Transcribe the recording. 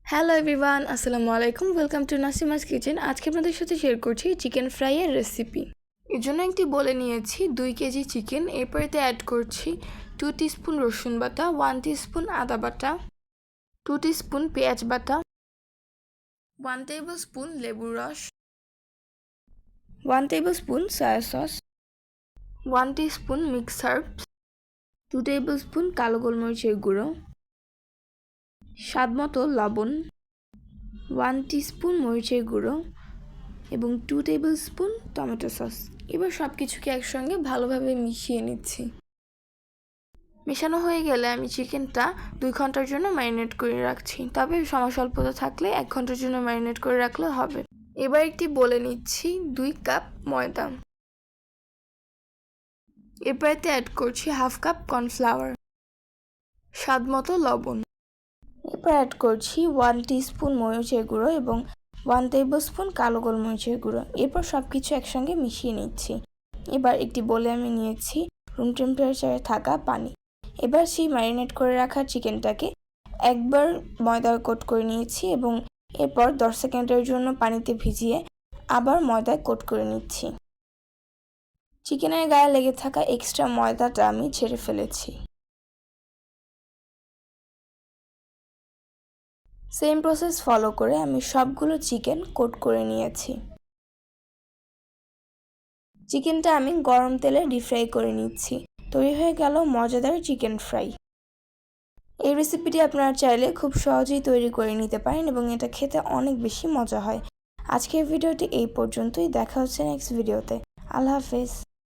Hello everyone, আসসালামু আলাইকুম। Welcome to Nasima's kitchen. আজকে আপনাদের সাথে শেয়ার করছি চিকেন ফ্রাইয়ের রেসিপি। এর জন্য একটি বলে নিয়েছি 2 কেজি চিকেন। এরপরেতে অ্যাড করছি 2 টিস্পুন রসুন বাটা, 1 টিস্পুন আদা বাটা, 2 টিস্পুন পেঁয়াজ বাটা, 1 টেবিল স্পুন লেবুর রস, 1 table spoon soya sauce, 1 teaspoon mix herbs, 2 table spoon কালো গোলমরিচের গুঁড়ো, স্বাদমতো লবণ, 1 টিস্পুন মরিচের গুঁড়ো এবং 2 টেবিল স্পুন টমেটো সস। এবার সব কিছুকে একসঙ্গে ভালোভাবে মিশিয়ে নিচ্ছি। মেশানো হয়ে গেলে আমি চিকেনটা 2 ঘন্টার জন্য ম্যারিনেট করে রাখছি, তবে সময় স্বল্পতা থাকলে 1 ঘন্টার জন্য ম্যারিনেট করে রাখলে হবে। এবার একটি বলে নিচ্ছি 2 কাপ ময়দা। এরপরেতে অ্যাড করছি হাফ কাপ কর্নফ্লাওয়ার, স্বাদমতো লবণ। এরপর অ্যাড করছি 1 টিস্পুন মরিচের গুঁড়ো এবং 1 টেবিল স্পুন কালো গোলমরিচের গুঁড়ো। এরপর সব কিছু একসঙ্গে মিশিয়ে নিচ্ছি। এবার একটি বলে আমি নিয়েছি রুম টেম্পারেচারে থাকা পানি। এবার সেই ম্যারিনেট করে রাখা চিকেনটাকে একবার ময়দায় কোট করে নিয়েছি এবং এরপর 10 সেকেন্ডের জন্য পানিতে ভিজিয়ে আবার ময়দায় কোট করে নিচ্ছি। চিকেনের গায়ে লেগে থাকা এক্সট্রা ময়দাটা আমি ছেড়ে ফেলেছি। সেম প্রসেস ফলো করে আমি সবগুলো চিকেন কোট করে নিয়েছি। চিকেনটা আমি গরম তেলে ডিপ ফ্রাই করে নিচ্ছি। তৈরি হয়ে গেল মজাদার চিকেন ফ্রাই। এই রেসিপিটি আপনারা চাইলে খুব সহজেই তৈরি করে নিতে পারেন এবং এটা খেতে অনেক বেশি মজা হয়। আজকের ভিডিওটি এই পর্যন্তই। দেখা হচ্ছে নেক্সট ভিডিওতে। আল্লাহ হাফেজ।